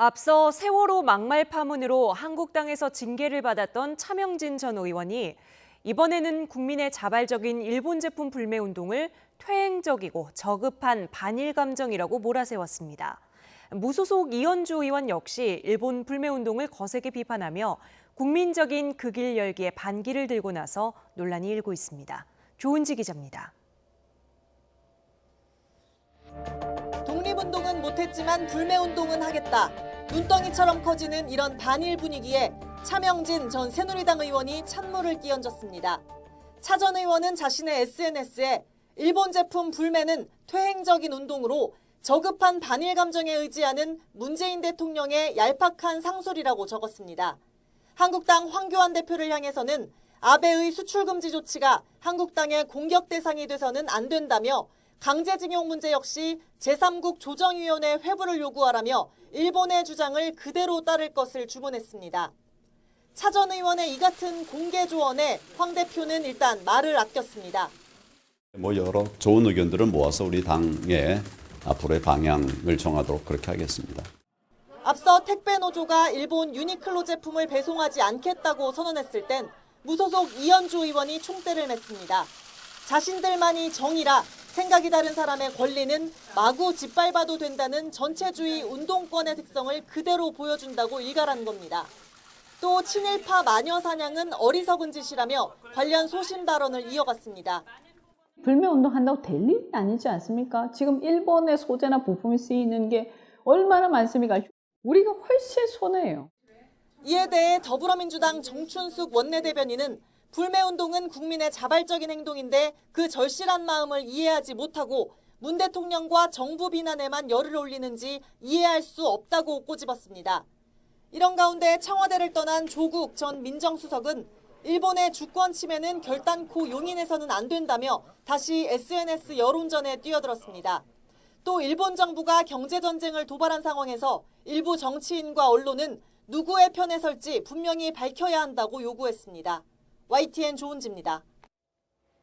앞서 세월호 막말 파문으로 한국당에서 징계를 받았던 차명진 전 의원이 이번에는 국민의 자발적인 일본 제품 불매 운동을 퇴행적이고 저급한 반일 감정이라고 몰아세웠습니다. 무소속 이현주 의원 역시 일본 불매 운동을 거세게 비판하며 국민적인 그 길 열기에 반기를 들고 나서 논란이 일고 있습니다. 조은지 기자입니다. 독립운동은 못했지만 불매운동은 하겠다. 눈덩이처럼 커지는 이런 반일 분위기에 차명진 전 새누리당 의원이 찬물을 끼얹었습니다. 차 전 의원은 자신의 SNS에 일본 제품 불매는 퇴행적인 운동으로 저급한 반일 감정에 의지하는 문재인 대통령의 얄팍한 상술이라고 적었습니다. 한국당 황교안 대표를 향해서는 아베의 수출금지 조치가 한국당의 공격 대상이 돼서는 안 된다며 강제징용 문제 역시 제3국 조정위원회 회부를 요구하라며 일본의 주장을 그대로 따를 것을 주문했습니다. 차 전 의원의 이 같은 공개 조언에 황 대표는 일단 말을 아꼈습니다. 여러 좋은 의견들을 모아서 우리 당의 앞으로의 방향을 정하도록 그렇게 하겠습니다. 앞서 택배 노조가 일본 유니클로 제품을 배송하지 않겠다고 선언했을 땐 무소속 이현주 의원이 총대를 맸습니다. 자신들만이 정의라 생각이 다른 사람의 권리는 마구 짓밟아도 된다는 전체주의 운동권의 특성을 그대로 보여준다고 일갈한 겁니다. 또 친일파 마녀 사냥은 어리석은 짓이라며 관련 소신 발언을 이어갔습니다. 불매운동 한다고 될 일이 아니지 않습니까? 지금 일본의 소재나 부품이 쓰이는 게 얼마나 많습니까? 우리가 훨씬 손해예요. 이에 대해 더불어민주당 정춘숙 원내대변인은 불매운동은 국민의 자발적인 행동인데 그 절실한 마음을 이해하지 못하고 문 대통령과 정부 비난에만 열을 올리는지 이해할 수 없다고 꼬집었습니다. 이런 가운데 청와대를 떠난 조국 전 민정수석은 일본의 주권 침해는 결단코 용인해서는 안 된다며 다시 SNS 여론전에 뛰어들었습니다. 또 일본 정부가 경제전쟁을 도발한 상황에서 일부 정치인과 언론은 누구의 편에 설지 분명히 밝혀야 한다고 요구했습니다. YTN 조은지입니다.